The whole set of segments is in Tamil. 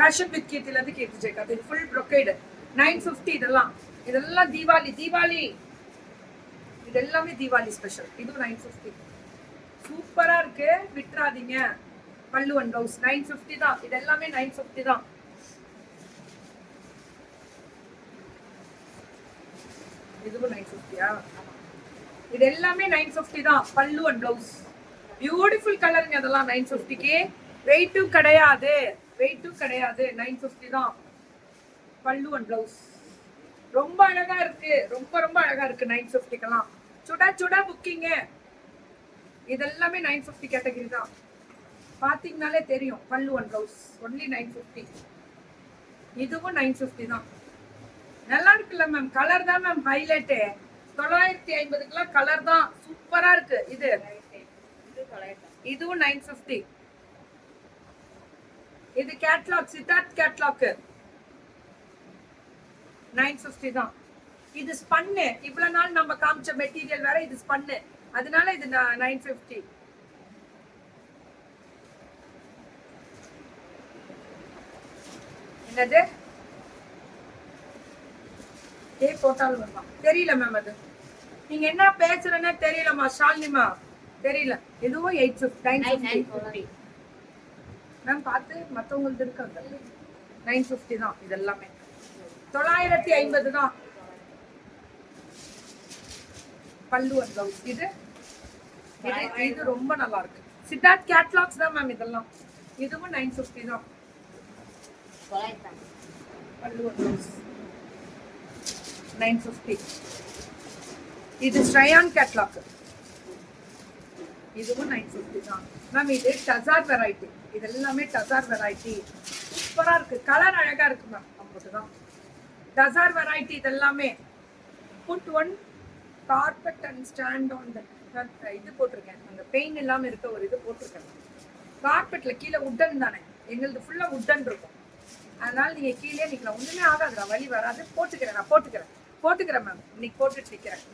ஃபேஷன் வித் கீர்த்தில இருந்து கீர்த்தி ஜெயகாந்த். இது ஃபுல் brocade 950. இதெல்லாம் தீபாவளி இது எல்லாமே தீபாவளி ஸ்பெஷல். இது 950 சூப்பரா இருக்கு, விட்டுறாதீங்க. பல்லு அண்ட் ப்ளவுஸ் 950 தான். இது எல்லாமே 950 தான். இதுவும் 950யா? இது எல்லாமே 950 தான். பல்லு அண்ட் ப்ளவுஸ் பியூட்டிஃபுல் கலருங்க. அதெல்லாம் 950க்கு. வெயிட்டும் கிடையாது 950 தான். பல்லு அண்ட் ப்ளவுஸ் ரொம்ப அழகா இருக்கு, ரொம்ப அழகா இருக்கு. 950க்கெல்லாம் சுடா புக்கிங்க. இதெல்லாமே 950 கேட்டகரி தான். பாத்தீங்கனாலே தெரியும். பல்லு அண்ட் ப்ளவுஸ் ஒன்லி 950. இதுவும் 950 தான். நல்லா இருக்குல்ல மேம்? கலர் தான் மேம் ஹைலைட். 950க்குலாம் கலர் தான் சூப்பரா இருக்கு. இதுவும் 950. இது கேட்லாக், சித்தார்த் கேட்லாக் 950 தான். இது ஸ்பன்னு. இவ்வளவு நாள் நம்ம காமிச்ச மெட்டீரியல் வேற, இது ஸ்பன்னு, அதனால இது 950. என்னது போட்டாலும் வரலாம். தெரியல மேம், அது நீங்க என்ன பேசுறேன்னு தெரியலமா ஷாலினிமா, தெரியல. இதுவும் 950 மேம். பார்த்து மற்றவங்களுக்கு இருக்காங்க 950 தான். இதெல்லாமே 950 தான். பல்லு அண்ட் ப்ளவுஸ் இது ரொம்ப நல்லா இருக்கு. சித்தார்த் கேட்லாக்ஸ் தான் மேம் இதெல்லாம். இதுவும் 950 தான். பல்லு அண்ட் ப்ளவுஸ் 950. இது ஸ்ரயான் கேட்லாக். இதுவும் 950 தான் மேம். இது டசார் வெரைட்டி. இது எல்லாமே டசார் வெரைட்டி. சூப்பரா இருக்கு, கலர் அழகா இருக்கு மேம். அப்படிதான் டசார் வெரைட்டி. இதெல்லாமே put on carpet and stand on the இது போட்டிருக்கேன். அந்த பெயின் இல்லாம இருக்க ஒரு இது போட்டிருக்கேன். கார்பெட்ல கீழே உட்டன் தானே, எங்களுக்கு ஃபுல்லா உட்டன் இருக்கும். அதனால நீங்க கீழே நிக்கலாம், ஒண்ணுமே ஆகாதுடா, வலி வராது. நான் போட்டுக்கிறேன் மேம். இன்னைக்கு போட்டுட்டு நிக்கிறேன்.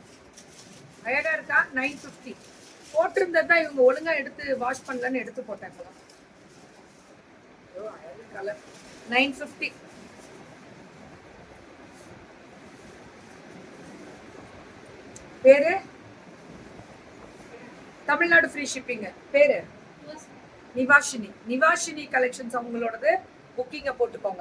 அழகா இருக்கா? 950 போட்டிருந்ததான் இவங்க ஒழுங்கா எடுத்து வாஷ் பண்ணலன்னு எடுத்து போட்டேன். கலர் 950. பேரு தமிழ்நாடு ஃப்ரீ ஷிப்பிங். பேரு நிவாஷினி கலெக்ஷன்ஸ். அவங்களோடது புக்கிங்க போட்டுக்கோங்க.